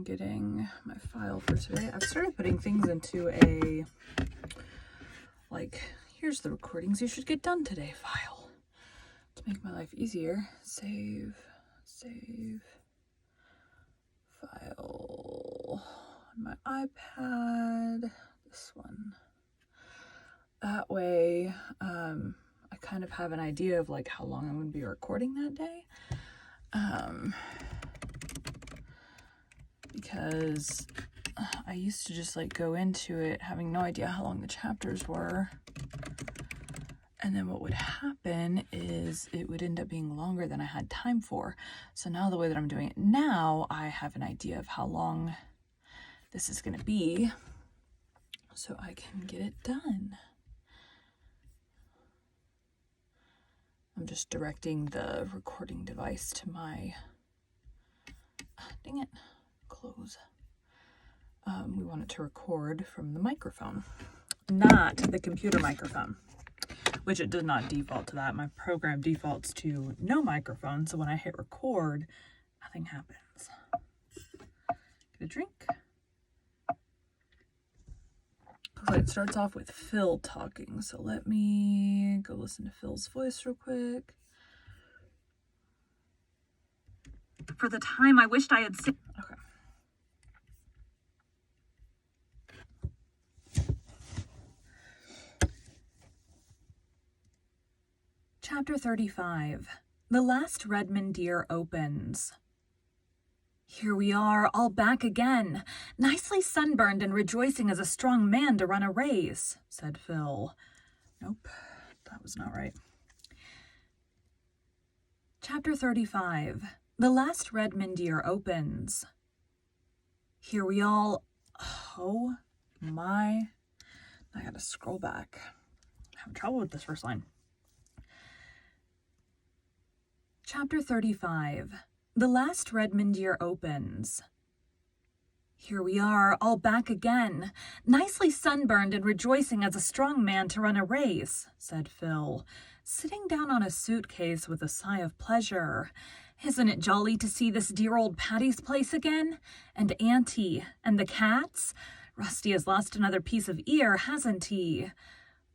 getting my file for today. I've started putting things into a, like, here's the recordings you should get done today file to make my life easier. Save, file on my iPad, this one. That way, I kind of have an idea of like how long I'm going to be recording that day. Because I used to just like go into it having no idea how long the chapters were. And then what would happen is it would end up being longer than I had time for. So now the way that I'm doing it now, I have an idea of how long this is going to be so I can get it done. I'm just directing the recording device to my, dang it, close. We want it to record from the microphone, not the computer microphone, which it does not default to that. My program defaults to no microphone, so when I hit record, nothing happens. Get a drink. Looks like it starts off with Phil talking, so let me go listen to Phil's voice real quick. For the time I wished I had seen. Okay. Chapter 35. The last Redmond year opens. Here we are, all back again, nicely sunburned and rejoicing as a strong man to run a race, said Phil. Nope, that was not right. Chapter 35. The last Redmond year opens. Here we all... Oh my... I gotta scroll back. I'm having trouble with this first line. Chapter 35. The last Redmond year opens. Here we are, all back again, nicely sunburned and rejoicing as a strong man to run a race, said Phil, sitting down on a suitcase with a sigh of pleasure. Isn't it jolly to see this dear old Patty's place again? And Auntie, and the cats? Rusty has lost another piece of ear, hasn't he?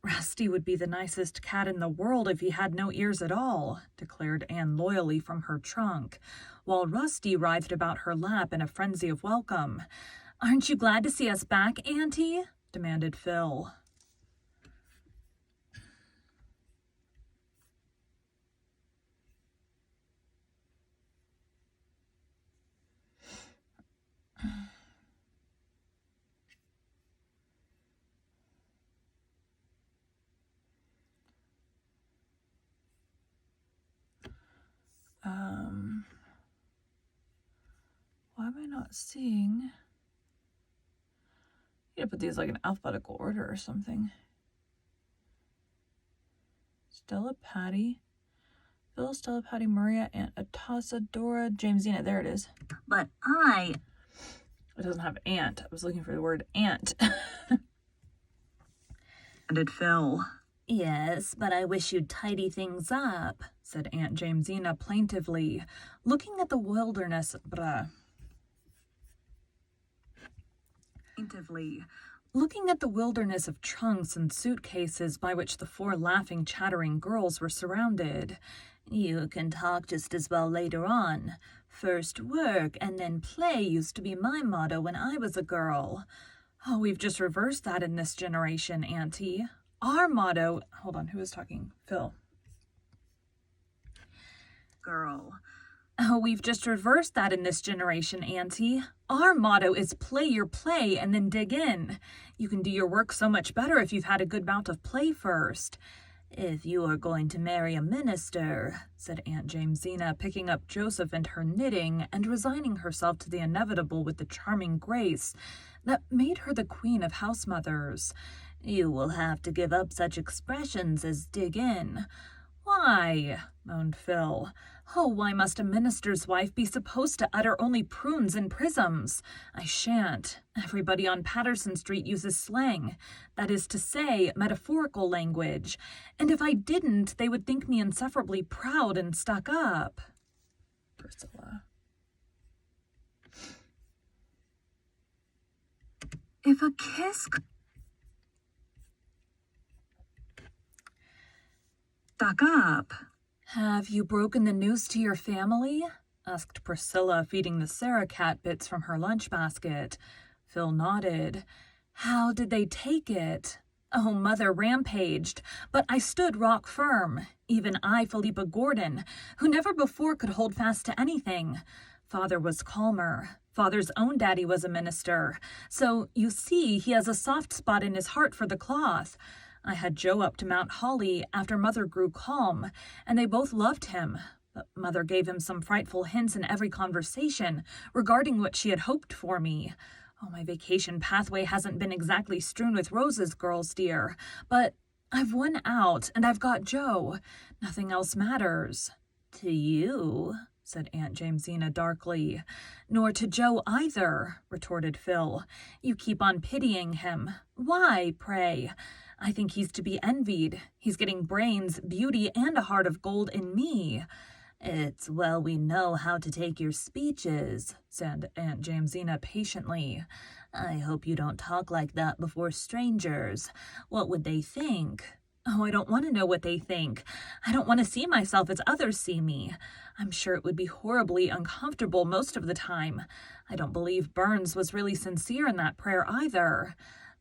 Rusty would be the nicest cat in the world if he had no ears at all, declared Anne loyally from her trunk, while Rusty writhed about her lap in a frenzy of welcome. Aren't you glad to see us back, Auntie? Demanded Phil. Why am I not seeing? You gotta put these like in alphabetical order or something. Stella, Patty, Phil, Stella, Patty, Maria, Aunt Atasa, Dora, Jamesina. There it is. But it doesn't have aunt. I was looking for the word aunt. Did Phil. Yes, but I wish you'd tidy things up, said Aunt Jamesina plaintively, looking at the wilderness of trunks and suitcases by which the four laughing, chattering girls were surrounded. You can talk just as well later on. First work and then play used to be my motto when I was a girl. Oh, we've just reversed that in this generation, Auntie. Our motto... Hold on, who is talking? Phil. Girl. Oh, we've just reversed that in this generation, Auntie. Our motto is play your play and then dig in. You can do your work so much better if you've had a good bout of play first. If you are going to marry a minister, said Aunt Jamesina, picking up Joseph and her knitting and resigning herself to the inevitable with the charming grace that made her the queen of house mothers, you will have to give up such expressions as dig in. Why? Moaned Phil. Oh, why must a minister's wife be supposed to utter only prunes and prisms? I shan't. Everybody on Patterson Street uses slang. That is to say, metaphorical language. And if I didn't, they would think me insufferably proud and stuck up. Priscilla. If a kiss stuck up. Have you broken the news to your family? Asked Priscilla, feeding the Sarah cat bits from her lunch basket. Phil nodded. How did they take it? Oh, Mother rampaged, but I stood rock firm. Even I, Philippa Gordon, who never before could hold fast to anything. Father was calmer. Father's own daddy was a minister. So, you see, he has a soft spot in his heart for the cloth. I had Joe up to Mount Holly after Mother grew calm, and they both loved him. But Mother gave him some frightful hints in every conversation regarding what she had hoped for me. Oh, my vacation pathway hasn't been exactly strewn with roses, girls dear, but I've won out, and I've got Joe. Nothing else matters. To you, said Aunt Jamesina darkly. Nor to Joe either, retorted Phil. You keep on pitying him. Why, pray? I think he's to be envied. He's getting brains, beauty, and a heart of gold in me. It's well we know how to take your speeches, said Aunt Jamesina patiently. I hope you don't talk like that before strangers. What would they think? Oh, I don't want to know what they think. I don't want to see myself as others see me. I'm sure it would be horribly uncomfortable most of the time. I don't believe Burns was really sincere in that prayer either.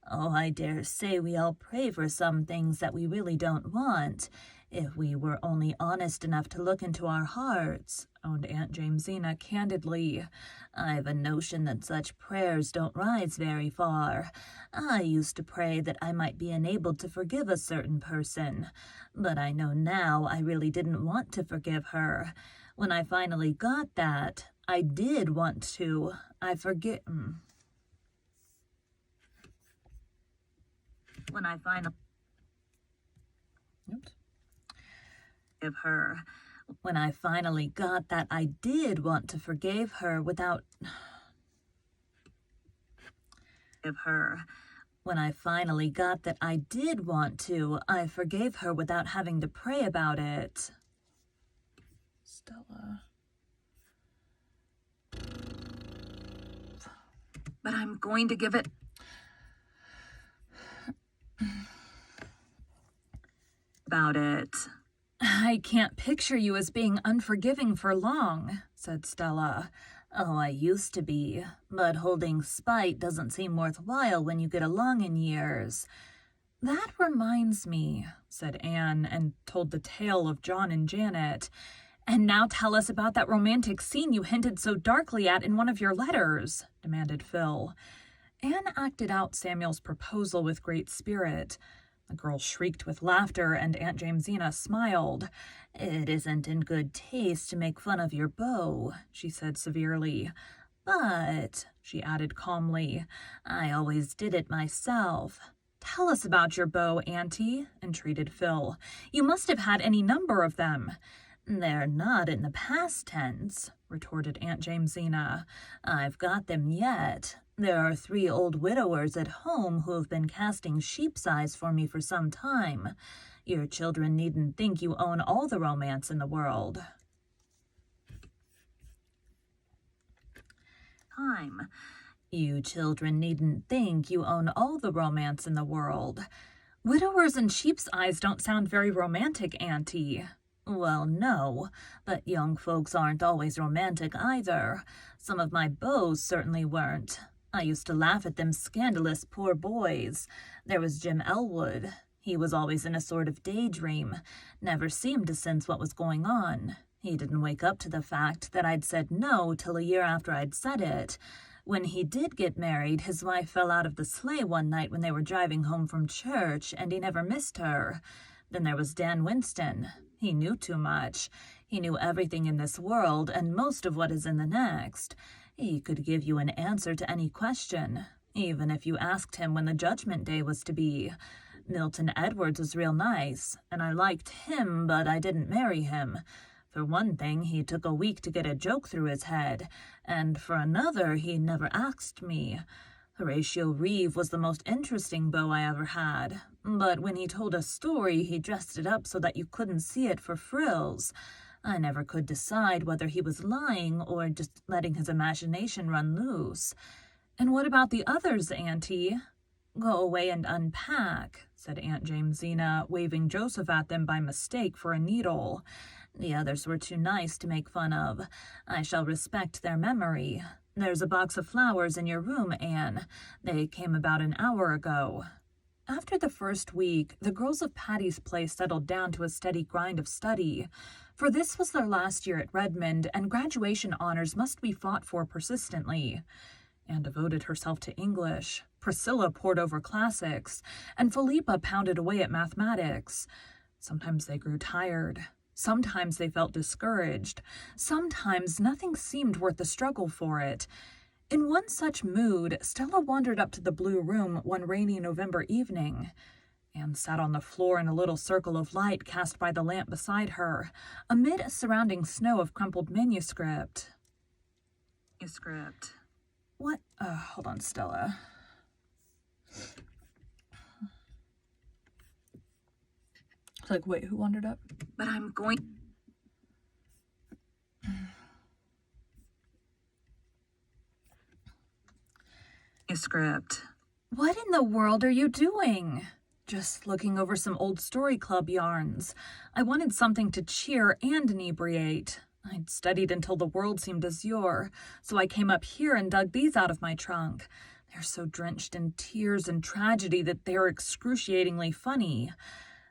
Oh, I dare say we all pray for some things that we really don't want. If we were only honest enough to look into our hearts, owned Aunt Jamesina candidly. I've a notion that such prayers don't rise very far. I used to pray that I might be enabled to forgive a certain person, but I know now I really didn't want to forgive her. When I finally got that, I did want to. When I finally... Oops. Of her. When I finally got that, I did want to forgive her without... Of her. When I finally got that I did want to, I forgave her without having to pray about it. Stella. But I'm going to give it... about it. I can't picture you as being unforgiving for long, said Stella. Oh, I used to be, but holding spite doesn't seem worthwhile when you get along in years. That reminds me, said Anne, and told the tale of John and Janet. And now tell us about that romantic scene you hinted so darkly at in one of your letters, demanded Phil. Anne acted out Samuel's proposal with great spirit. The girl shrieked with laughter, and Aunt Jamesina smiled. It isn't in good taste to make fun of your beau, she said severely. But, she added calmly, I always did it myself. Tell us about your beau, Auntie, entreated Phil. You must have had any number of them. They're not in the past tense, retorted Aunt Jamesina. I've got them yet. There are 3 old widowers at home who have been casting sheep's eyes for me for some time. Your children needn't think you own all the romance in the world. You children needn't think you own all the romance in the world. Widowers and sheep's eyes don't sound very romantic, Auntie. Well, no, but young folks aren't always romantic either. Some of my beaux certainly weren't. I used to laugh at them scandalous poor boys. There was Jim Elwood. He was always in a sort of daydream, never seemed to sense what was going on. He didn't wake up to the fact that I'd said no till a year after I'd said it. When he did get married, his wife fell out of the sleigh one night when they were driving home from church, and he never missed her. Then there was Dan Winston. He knew too much. He knew everything in this world and most of what is in the next. He could give you an answer to any question, even if you asked him when the judgment day was to be. Milton Edwards was real nice, and I liked him, but I didn't marry him. For one thing, he took a week to get a joke through his head, and for another, he never asked me. Horatio Reeve was the most interesting beau I ever had, but when he told a story, he dressed it up so that you couldn't see it for frills. I never could decide whether he was lying or just letting his imagination run loose. And what about the others, Auntie? Go away and unpack, said Aunt Jamesina, waving Joseph at them by mistake for a needle. The others were too nice to make fun of. I shall respect their memory. There's a box of flowers in your room, Anne. They came about an hour ago. After the first week, the girls of Patty's Place settled down to a steady grind of study. For this was their last year at Redmond, and graduation honors must be fought for persistently. Anne devoted herself to English. Priscilla pored over classics, and Philippa pounded away at mathematics. Sometimes they grew tired. Sometimes they felt discouraged. Sometimes nothing seemed worth the struggle for it. In one such mood, Stella wandered up to the blue room one rainy November evening. Anne sat on the floor in a little circle of light cast by the lamp beside her, amid a surrounding snow of crumpled manuscript. What? Hold on, Stella. It's like, wait, who wandered up? But I'm going... Script. What in the world are you doing? Just looking over some old story club yarns. I wanted something to cheer and inebriate. I'd studied until the world seemed azure, so I came up here and dug these out of my trunk. They're so drenched in tears and tragedy that they're excruciatingly funny.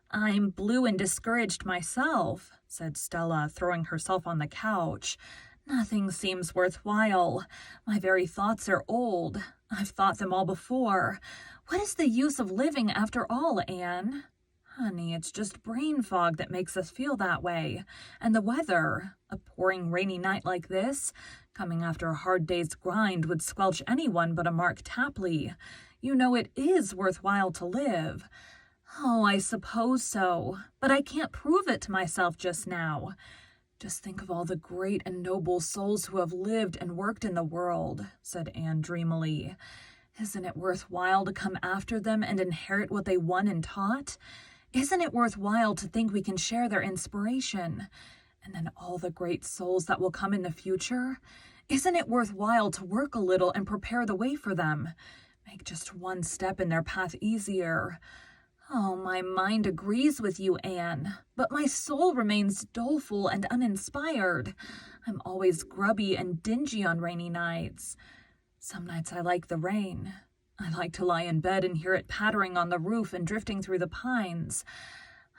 I'm blue and discouraged myself, said Stella, throwing herself on the couch. Nothing seems worthwhile. My very thoughts are old. I've thought them all before. What is the use of living after all, Anne? Honey, it's just brain fog that makes us feel that way. And the weather, a pouring rainy night like this, coming after a hard day's grind, would squelch anyone but a Mark Tapley. You know it is worthwhile to live. Oh, I suppose so, but I can't prove it to myself just now. Just think of all the great and noble souls who have lived and worked in the world, said Anne dreamily. Isn't it worthwhile to come after them and inherit what they won and taught? Isn't it worthwhile to think we can share their inspiration? And then all the great souls that will come in the future? Isn't it worthwhile to work a little and prepare the way for them? Make just one step in their path easier. Oh, my mind agrees with you, Anne, but my soul remains doleful and uninspired. I'm always grubby and dingy on rainy nights. Some nights I like the rain. I like to lie in bed and hear it pattering on the roof and drifting through the pines.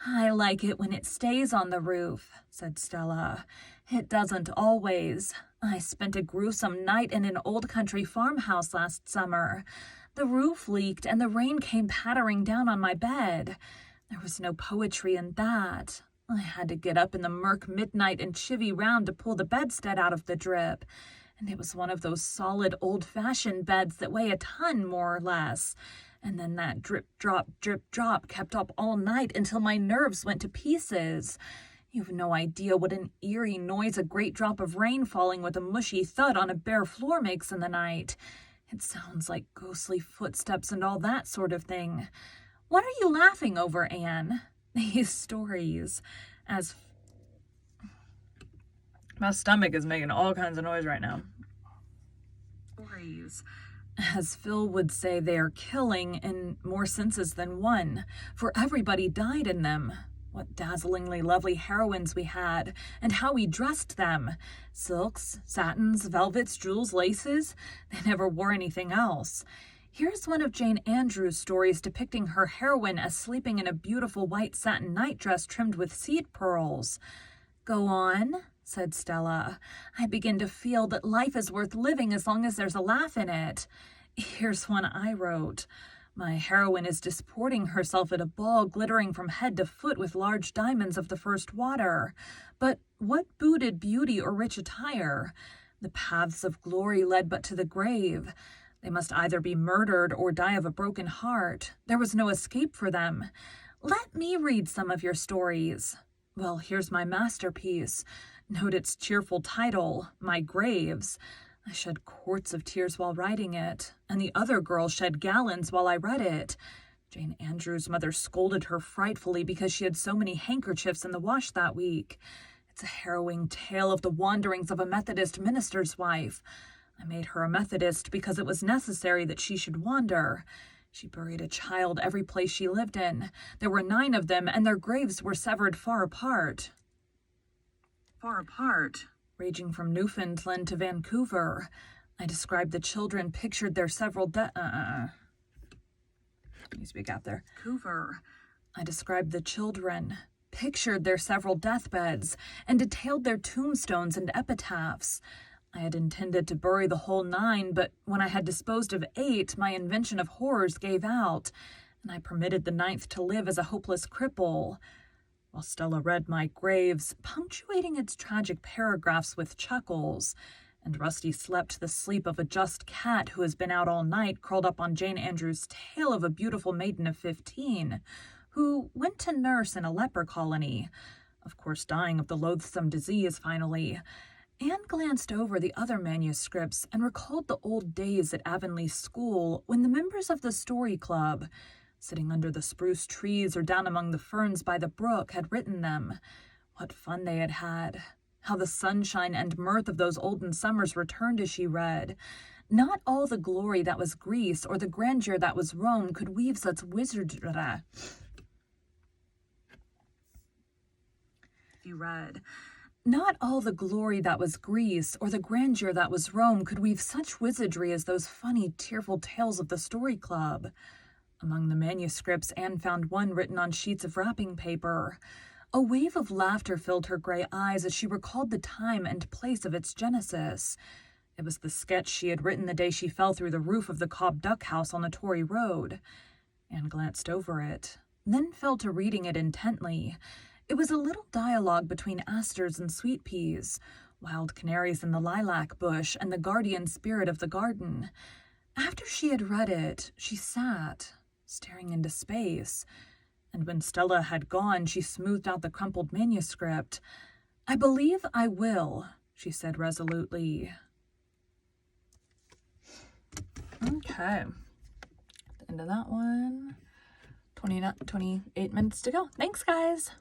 I like it when it stays on the roof, said Stella. It doesn't always. I spent a gruesome night in an old country farmhouse last summer. The roof leaked and the rain came pattering down on my bed. There was no poetry in that. I had to get up in the murk midnight and chivvy round to pull the bedstead out of the drip. And it was one of those solid old-fashioned beds that weigh a ton, more or less. And then that drip, drop kept up all night until my nerves went to pieces. You've no idea what an eerie noise a great drop of rain falling with a mushy thud on a bare floor makes in the night. It sounds like ghostly footsteps and all that sort of thing. What are you laughing over, Anne? These stories. My stomach is making all kinds of noise right now. Stories. As Phil would say, they are killing in more senses than one, for everybody died in them. What dazzlingly lovely heroines we had, and how we dressed them. Silks, satins, velvets, jewels, laces. They never wore anything else. Here's one of Jane Andrews' stories depicting her heroine as sleeping in a beautiful white satin nightdress trimmed with seed pearls. Go on, said Stella. I begin to feel that life is worth living as long as there's a laugh in it. Here's one I wrote. My heroine is disporting herself at a ball glittering from head to foot with large diamonds of the first water. But what booted beauty or rich attire? The paths of glory led but to the grave. They must either be murdered or die of a broken heart. There was no escape for them. Let me read some of your stories. Well, here's my masterpiece. Note its cheerful title, My Graves. I shed quarts of tears while writing it, and the other girl shed gallons while I read it. Jane Andrews' mother scolded her frightfully because she had so many handkerchiefs in the wash that week. It's a harrowing tale of the wanderings of a Methodist minister's wife. I made her a Methodist because it was necessary that she should wander. She buried a child every place she lived in. There were 9 of them, and their graves were severed far apart. Far apart? Ranging from Newfoundland to Vancouver. I described the children, pictured their several needs to be got there. Vancouver. I described the children, pictured their several deathbeds, and detailed their tombstones and epitaphs. I had intended to bury the whole 9, but when I had disposed of 8, my invention of horrors gave out, and I permitted the 9th to live as a hopeless cripple. While Stella read my graves, punctuating its tragic paragraphs with chuckles, and Rusty slept the sleep of a just cat who has been out all night curled up on Jane Andrews' tale of a beautiful maiden of 15, who went to nurse in a leper colony, of course dying of the loathsome disease finally. Anne glanced over the other manuscripts and recalled the old days at Avonlea School when the members of the Story Club, sitting under the spruce trees or down among the ferns by the brook, had written them. What fun they had had. How the sunshine and mirth of those olden summers returned as she read. Not all the glory that was Greece or the grandeur that was Rome could weave such wizardry. You read. Not all the glory that was Greece or the grandeur that was Rome could weave such wizardry as those funny, tearful tales of the Story Club. Among the manuscripts, Anne found one written on sheets of wrapping paper. A wave of laughter filled her gray eyes as she recalled the time and place of its genesis. It was the sketch she had written the day she fell through the roof of the Cobb Duck House on the Tory Road. Anne glanced over it, then fell to reading it intently. It was a little dialogue between asters and sweet peas, wild canaries in the lilac bush, and the guardian spirit of the garden. After she had read it, she sat, staring into space, and when Stella had gone, she smoothed out the crumpled manuscript. "I believe I will," she said resolutely. Okay. The end of that one. 28 minutes to go. Thanks, guys.